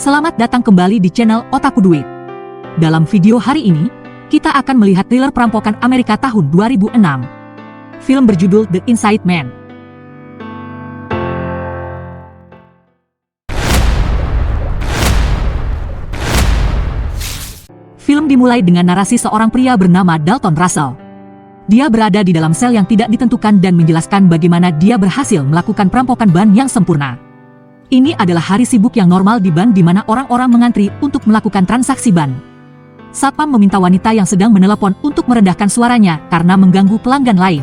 Selamat datang kembali di channel Otaku Duit. Dalam video hari ini, kita akan melihat thriller perampokan Amerika tahun 2006. Film berjudul The Inside Man. Film dimulai dengan narasi seorang pria bernama Dalton Russell. Dia berada di dalam sel yang tidak ditentukan dan menjelaskan bagaimana dia berhasil melakukan perampokan ban yang sempurna. Ini adalah hari sibuk yang normal di ban di mana orang-orang mengantri untuk melakukan transaksi ban. Satpam meminta wanita yang sedang menelepon untuk merendahkan suaranya karena mengganggu pelanggan lain.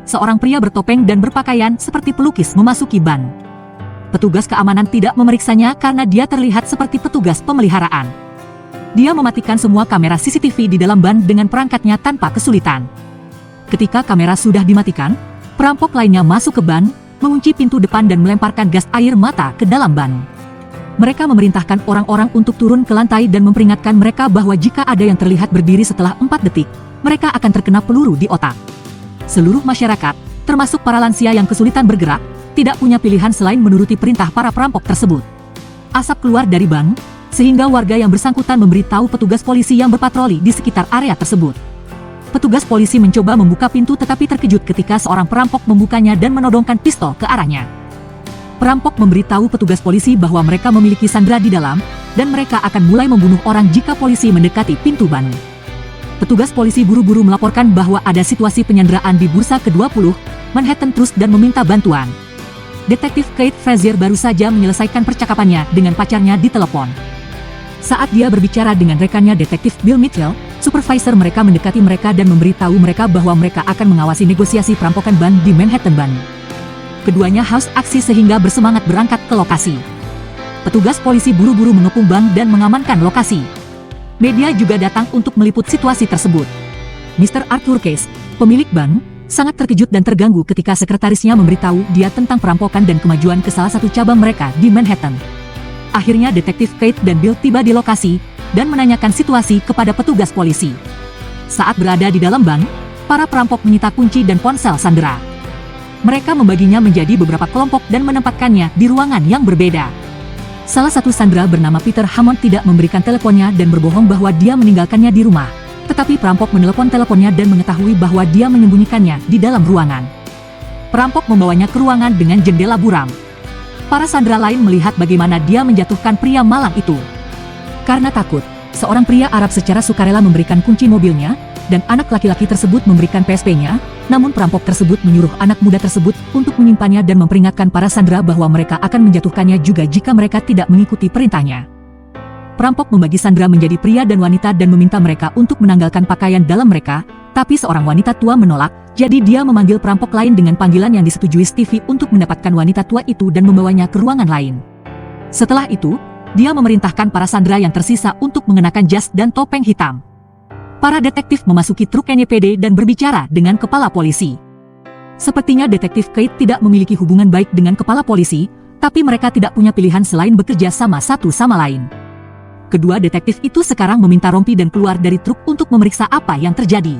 Seorang pria bertopeng dan berpakaian seperti pelukis memasuki ban. Petugas keamanan tidak memeriksanya karena dia terlihat seperti petugas pemeliharaan. Dia mematikan semua kamera CCTV di dalam ban dengan perangkatnya tanpa kesulitan. Ketika kamera sudah dimatikan, perampok lainnya masuk ke ban, mengunci pintu depan dan melemparkan gas air mata ke dalam ban. Mereka memerintahkan orang-orang untuk turun ke lantai dan memperingatkan mereka bahwa jika ada yang terlihat berdiri setelah 4 detik, mereka akan terkena peluru di otak. Seluruh masyarakat, termasuk para lansia yang kesulitan bergerak, tidak punya pilihan selain menuruti perintah para perampok tersebut. Asap keluar dari ban, sehingga warga yang bersangkutan memberitahu petugas polisi yang berpatroli di sekitar area tersebut. Petugas polisi mencoba membuka pintu tetapi terkejut ketika seorang perampok membukanya dan menodongkan pistol ke arahnya. Perampok memberitahu petugas polisi bahwa mereka memiliki sandera di dalam, dan mereka akan mulai membunuh orang jika polisi mendekati pintu ban. Petugas polisi buru-buru melaporkan bahwa ada situasi penyanderaan di bursa ke-20, Manhattan Trust dan meminta bantuan. Detektif Kate Frazier baru saja menyelesaikan percakapannya dengan pacarnya di telepon. Saat dia berbicara dengan rekannya detektif Bill Mitchell, supervisor mereka mendekati mereka dan memberitahu mereka bahwa mereka akan mengawasi negosiasi perampokan ban di Manhattan Ban. Keduanya haus aksi sehingga bersemangat berangkat ke lokasi. Petugas polisi buru-buru mengepung ban dan mengamankan lokasi. Media juga datang untuk meliput situasi tersebut. Mr. Arthur Case, pemilik ban, sangat terkejut dan terganggu ketika sekretarisnya memberitahu dia tentang perampokan dan kemajuan ke salah satu cabang mereka di Manhattan. Akhirnya detektif Kate dan Bill tiba di lokasi dan menanyakan situasi kepada petugas polisi. Saat berada di dalam ban, para perampok menyita kunci dan ponsel sandera. Mereka membaginya menjadi beberapa kelompok dan menempatkannya di ruangan yang berbeda. Salah satu sandera bernama Peter Hammond tidak memberikan teleponnya dan berbohong bahwa dia meninggalkannya di rumah. Tetapi perampok menelepon teleponnya dan mengetahui bahwa dia menyembunyikannya di dalam ruangan. Perampok membawanya ke ruangan dengan jendela buram. Para sandera lain melihat bagaimana dia menjatuhkan pria malang itu. Karena takut, seorang pria Arab secara sukarela memberikan kunci mobilnya, dan anak laki-laki tersebut memberikan PSP-nya, namun perampok tersebut menyuruh anak muda tersebut untuk menyimpannya dan memperingatkan para sandera bahwa mereka akan menjatuhkannya juga jika mereka tidak mengikuti perintahnya. Perampok membagi sandera menjadi pria dan wanita dan meminta mereka untuk menanggalkan pakaian dalam mereka, tapi seorang wanita tua menolak, jadi dia memanggil perampok lain dengan panggilan yang disetujui Stevie untuk mendapatkan wanita tua itu dan membawanya ke ruangan lain. Setelah itu, dia memerintahkan para sandera yang tersisa untuk mengenakan jas dan topeng hitam. Para detektif memasuki truk NYPD dan berbicara dengan kepala polisi. Sepertinya detektif Kate tidak memiliki hubungan baik dengan kepala polisi, tapi mereka tidak punya pilihan selain bekerja sama satu sama lain. Kedua detektif itu sekarang meminta rompi dan keluar dari truk untuk memeriksa apa yang terjadi.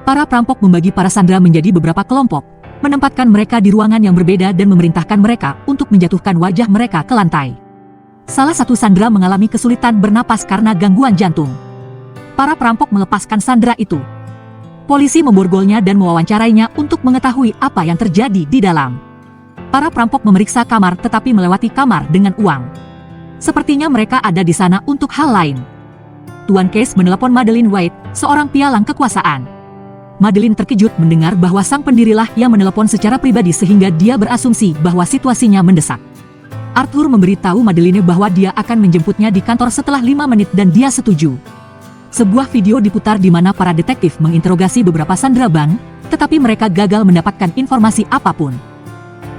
Para perampok membagi para sandera menjadi beberapa kelompok, menempatkan mereka di ruangan yang berbeda dan memerintahkan mereka untuk menjatuhkan wajah mereka ke lantai. Salah satu sandera mengalami kesulitan bernapas karena gangguan jantung. Para perampok melepaskan sandera itu. Polisi memborgolnya dan mewawancarainya untuk mengetahui apa yang terjadi di dalam. Para perampok memeriksa kamar tetapi melewati kamar dengan uang. Sepertinya mereka ada di sana untuk hal lain. Tuan Case menelepon Madeleine White, seorang pialang kekuasaan. Madeleine terkejut mendengar bahwa sang pendirilah yang menelepon secara pribadi sehingga dia berasumsi bahwa situasinya mendesak. Arthur memberitahu Madeleine bahwa dia akan menjemputnya di kantor setelah 5 menit dan dia setuju. Sebuah video diputar di mana para detektif menginterogasi beberapa sandera ban, tetapi mereka gagal mendapatkan informasi apapun.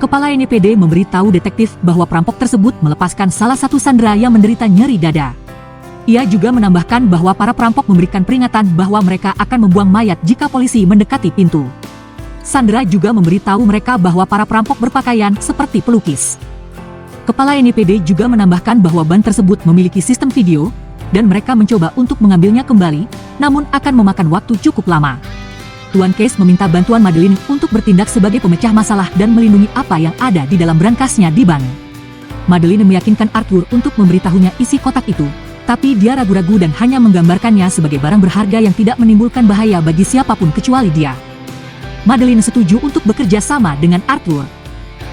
Kepala NYPD memberitahu detektif bahwa perampok tersebut melepaskan salah satu sandera yang menderita nyeri dada. Ia juga menambahkan bahwa para perampok memberikan peringatan bahwa mereka akan membuang mayat jika polisi mendekati pintu. Sandera juga memberitahu mereka bahwa para perampok berpakaian seperti pelukis. Kepala NYPD juga menambahkan bahwa ban tersebut memiliki sistem video, dan mereka mencoba untuk mengambilnya kembali, namun akan memakan waktu cukup lama. Tuan Case meminta bantuan Madeleine untuk bertindak sebagai pemecah masalah dan melindungi apa yang ada di dalam berangkasnya di ban. Madeline meyakinkan Arthur untuk memberitahunya isi kotak itu, tapi dia ragu-ragu dan hanya menggambarkannya sebagai barang berharga yang tidak menimbulkan bahaya bagi siapapun kecuali dia. Madeline setuju untuk bekerja sama dengan Arthur.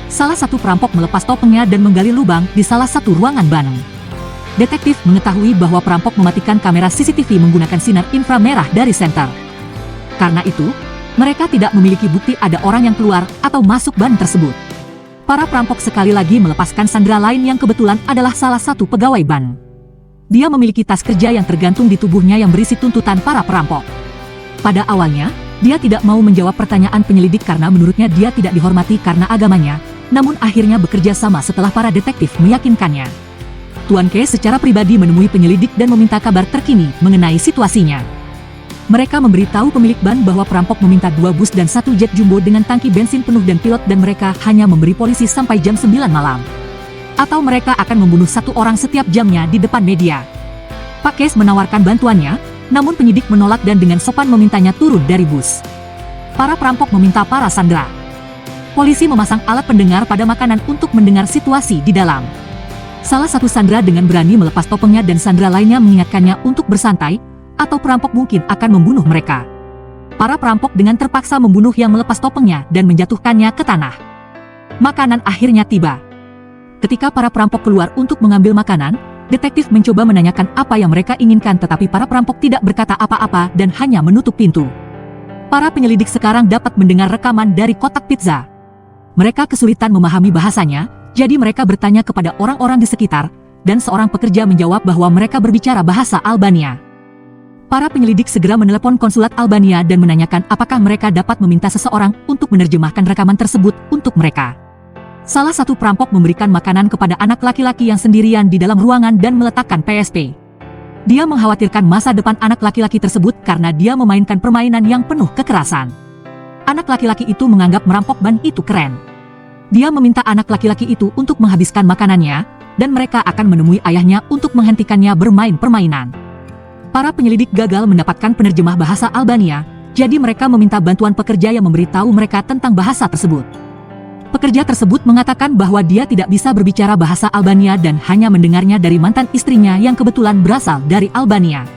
Salah satu perampok melepas topengnya dan menggali lubang di salah satu ruangan ban. Detektif mengetahui bahwa perampok mematikan kamera CCTV menggunakan sinar inframerah dari senter. Karena itu, mereka tidak memiliki bukti ada orang yang keluar atau masuk ban tersebut. Para perampok sekali lagi melepaskan sandera lain yang kebetulan adalah salah satu pegawai ban. Dia memiliki tas kerja yang tergantung di tubuhnya yang berisi tuntutan para perampok. Pada awalnya, dia tidak mau menjawab pertanyaan penyelidik karena menurutnya dia tidak dihormati karena agamanya, namun akhirnya bekerja sama setelah para detektif meyakinkannya. Tuan Case secara pribadi menemui penyelidik dan meminta kabar terkini mengenai situasinya. Mereka memberitahu pemilik ban bahwa perampok meminta 2 bus dan 1 jet jumbo dengan tangki bensin penuh dan pilot dan mereka hanya memberi polisi sampai jam 9 malam. Atau mereka akan membunuh 1 orang setiap jamnya di depan media. Pak Case menawarkan bantuannya, namun penyidik menolak dan dengan sopan memintanya turun dari bus. Para perampok meminta para sandera. Polisi memasang alat pendengar pada makanan untuk mendengar situasi di dalam. Salah satu sandera dengan berani melepas topengnya dan sandera lainnya mengingatkannya untuk bersantai, atau perampok mungkin akan membunuh mereka. Para perampok dengan terpaksa membunuh yang melepas topengnya dan menjatuhkannya ke tanah. Makanan akhirnya tiba. Ketika para perampok keluar untuk mengambil makanan, detektif mencoba menanyakan apa yang mereka inginkan tetapi para perampok tidak berkata apa-apa dan hanya menutup pintu. Para penyelidik sekarang dapat mendengar rekaman dari kotak pizza. Mereka kesulitan memahami bahasanya, jadi mereka bertanya kepada orang-orang di sekitar, dan seorang pekerja menjawab bahwa mereka berbicara bahasa Albania. Para penyelidik segera menelepon konsulat Albania dan menanyakan apakah mereka dapat meminta seseorang untuk menerjemahkan rekaman tersebut untuk mereka. Salah satu perampok memberikan makanan kepada anak laki-laki yang sendirian di dalam ruangan dan meletakkan PSP. Dia mengkhawatirkan masa depan anak laki-laki tersebut karena dia memainkan permainan yang penuh kekerasan. Anak laki-laki itu menganggap merampok ban itu keren. Dia meminta anak laki-laki itu untuk menghabiskan makanannya, dan mereka akan menemui ayahnya untuk menghentikannya bermain permainan. Para penyelidik gagal mendapatkan penerjemah bahasa Albania, jadi mereka meminta bantuan pekerja yang memberitahu mereka tentang bahasa tersebut. Pekerja tersebut mengatakan bahwa dia tidak bisa berbicara bahasa Albania dan hanya mendengarnya dari mantan istrinya yang kebetulan berasal dari Albania.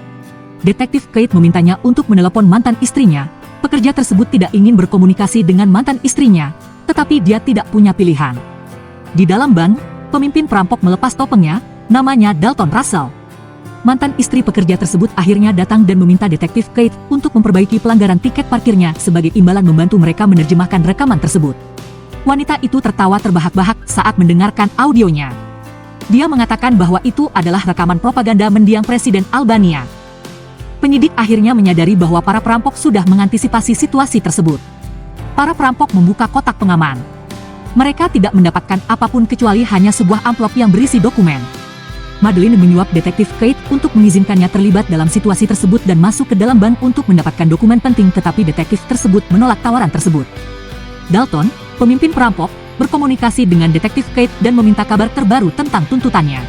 Detektif Kate memintanya untuk menelepon mantan istrinya. Pekerja tersebut tidak ingin berkomunikasi dengan mantan istrinya, tetapi dia tidak punya pilihan. Di dalam ban, pemimpin perampok melepas topengnya, namanya Dalton Russell. Mantan istri pekerja tersebut akhirnya datang dan meminta detektif Kate untuk memperbaiki pelanggaran tiket parkirnya sebagai imbalan membantu mereka menerjemahkan rekaman tersebut. Wanita itu tertawa terbahak-bahak saat mendengarkan audionya. Dia mengatakan bahwa itu adalah rekaman propaganda mendiang Presiden Albania. Penyidik akhirnya menyadari bahwa para perampok sudah mengantisipasi situasi tersebut. Para perampok membuka kotak pengaman. Mereka tidak mendapatkan apapun kecuali hanya sebuah amplop yang berisi dokumen. Madeline menyuap detektif Kate untuk mengizinkannya terlibat dalam situasi tersebut dan masuk ke dalam ban untuk mendapatkan dokumen penting tetapi detektif tersebut menolak tawaran tersebut. Dalton, pemimpin perampok, berkomunikasi dengan detektif Kate dan meminta kabar terbaru tentang tuntutannya.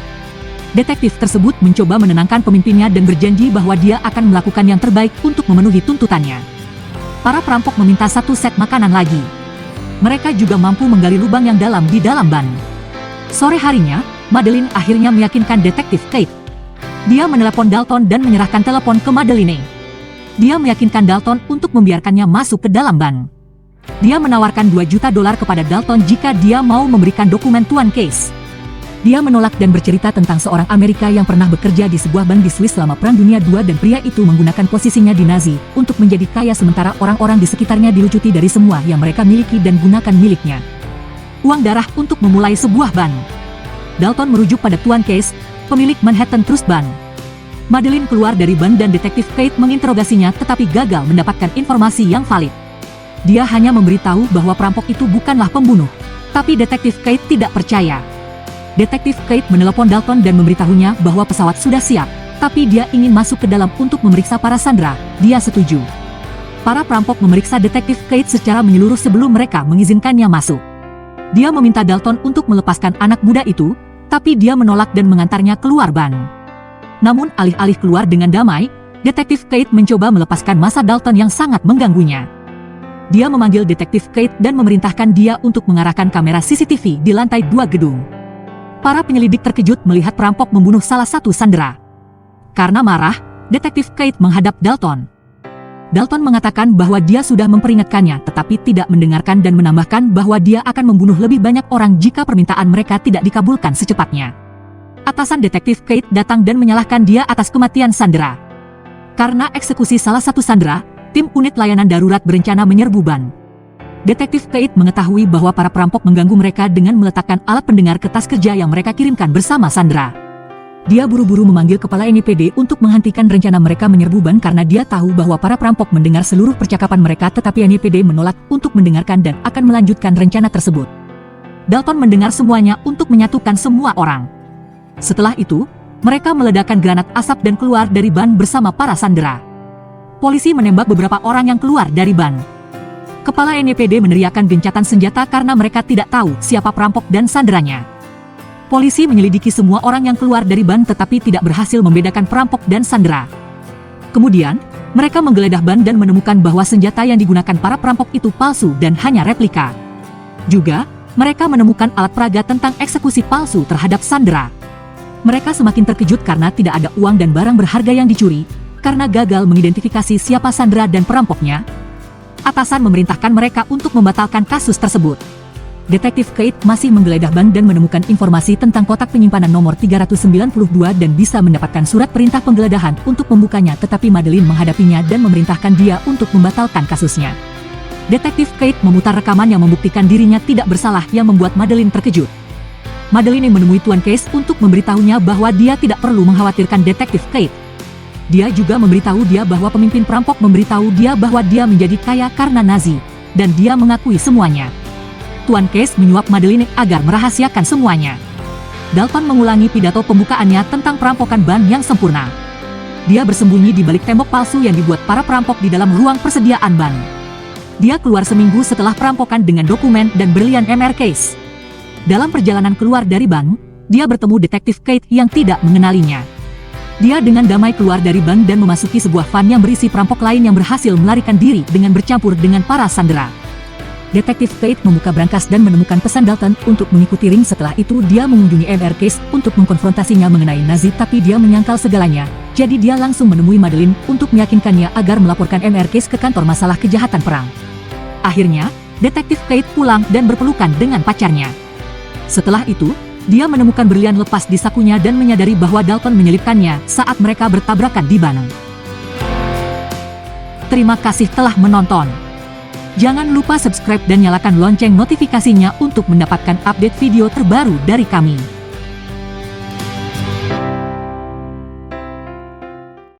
Detektif tersebut mencoba menenangkan pemimpinnya dan berjanji bahwa dia akan melakukan yang terbaik untuk memenuhi tuntutannya. Para perampok meminta 1 set makanan lagi. Mereka juga mampu menggali lubang yang dalam di dalam ban. Sore harinya, Madeline akhirnya meyakinkan detektif Kate. Dia menelepon Dalton dan menyerahkan telepon ke Madeline. Dia meyakinkan Dalton untuk membiarkannya masuk ke dalam ban. Dia menawarkan $2 juta kepada Dalton jika dia mau memberikan dokumen Tuan Case. Dia menolak dan bercerita tentang seorang Amerika yang pernah bekerja di sebuah bank di Swiss selama Perang Dunia II dan pria itu menggunakan posisinya di Nazi untuk menjadi kaya sementara orang-orang di sekitarnya dilucuti dari semua yang mereka miliki dan gunakan miliknya. Uang darah untuk memulai sebuah ban. Dalton merujuk pada Tuan Case, pemilik Manhattan Trust Bank. Madeline keluar dari ban dan detektif Kate menginterogasinya tetapi gagal mendapatkan informasi yang valid. Dia hanya memberitahu bahwa perampok itu bukanlah pembunuh, tapi detektif Kate tidak percaya. Detektif Kate menelepon Dalton dan memberitahunya bahwa pesawat sudah siap, tapi dia ingin masuk ke dalam untuk memeriksa para sandera. Dia setuju. Para perampok memeriksa detektif Kate secara menyeluruh sebelum mereka mengizinkannya masuk. Dia meminta Dalton untuk melepaskan anak muda itu, tapi dia menolak dan mengantarnya keluar ban. Namun alih-alih keluar dengan damai, detektif Kate mencoba melepaskan masa Dalton yang sangat mengganggunya. Dia memanggil detektif Kate dan memerintahkan dia untuk mengarahkan kamera CCTV di lantai 2 gedung. Para penyelidik terkejut melihat perampok membunuh salah satu sandera. Karena marah, Detektif Kate menghadap Dalton. Dalton mengatakan bahwa dia sudah memperingatkannya tetapi tidak mendengarkan dan menambahkan bahwa dia akan membunuh lebih banyak orang jika permintaan mereka tidak dikabulkan secepatnya. Atasan Detektif Kate datang dan menyalahkan dia atas kematian sandera. Karena eksekusi salah satu sandera, tim unit layanan darurat berencana menyerbu ban. Detektif Kate mengetahui bahwa para perampok mengganggu mereka dengan meletakkan alat pendengar ke tas kerja yang mereka kirimkan bersama sandera. Dia buru-buru memanggil kepala NYPD untuk menghentikan rencana mereka menyerbu ban karena dia tahu bahwa para perampok mendengar seluruh percakapan mereka tetapi NYPD menolak untuk mendengarkan dan akan melanjutkan rencana tersebut. Dalton mendengar semuanya untuk menyatukan semua orang. Setelah itu, mereka meledakkan granat asap dan keluar dari ban bersama para sandera. Polisi menembak beberapa orang yang keluar dari ban. Kepala NYPD meneriakkan gencatan senjata karena mereka tidak tahu siapa perampok dan sanderanya. Polisi menyelidiki semua orang yang keluar dari ban tetapi tidak berhasil membedakan perampok dan sandera. Kemudian, mereka menggeledah ban dan menemukan bahwa senjata yang digunakan para perampok itu palsu dan hanya replika. Juga, mereka menemukan alat peraga tentang eksekusi palsu terhadap sandera. Mereka semakin terkejut karena tidak ada uang dan barang berharga yang dicuri, karena gagal mengidentifikasi siapa sandera dan perampoknya. Atasan memerintahkan mereka untuk membatalkan kasus tersebut. Detektif Kate masih menggeledah ban dan menemukan informasi tentang kotak penyimpanan nomor 392 dan bisa mendapatkan surat perintah penggeledahan untuk membukanya tetapi Madeline menghadapinya dan memerintahkan dia untuk membatalkan kasusnya. Detektif Kate memutar rekaman yang membuktikan dirinya tidak bersalah yang membuat Madeline terkejut. Madeline menemui Tuan Case untuk memberitahunya bahwa dia tidak perlu mengkhawatirkan Detektif Kate. Dia juga memberitahu dia bahwa pemimpin perampok memberitahu dia bahwa dia menjadi kaya karena Nazi, dan dia mengakui semuanya. Tuan Case menyuap Madeline agar merahasiakan semuanya. Dalton mengulangi pidato pembukaannya tentang perampokan ban yang sempurna. Dia bersembunyi di balik tembok palsu yang dibuat para perampok di dalam ruang persediaan ban. Dia keluar seminggu setelah perampokan dengan dokumen dan berlian MR Case. Dalam perjalanan keluar dari ban, dia bertemu Detektif Kate yang tidak mengenalinya. Dia dengan damai keluar dari bank dan memasuki sebuah van yang berisi perampok lain yang berhasil melarikan diri dengan bercampur dengan para sandera. Detektif Kate membuka brankas dan menemukan pesan Dalton untuk mengikuti ring. Setelah itu dia mengunjungi MR Case untuk mengkonfrontasinya mengenai Nazi tapi dia menyangkal segalanya. Jadi dia langsung menemui Madeline untuk meyakinkannya agar melaporkan MR Case ke kantor masalah kejahatan perang. Akhirnya, Detektif Kate pulang dan berpelukan dengan pacarnya. Setelah itu, dia menemukan berlian lepas di sakunya dan menyadari bahwa Dalton menyelipkannya saat mereka bertabrakan di ban. Terima kasih telah menonton. Jangan lupa subscribe dan nyalakan lonceng notifikasinya untuk mendapatkan update video terbaru dari kami.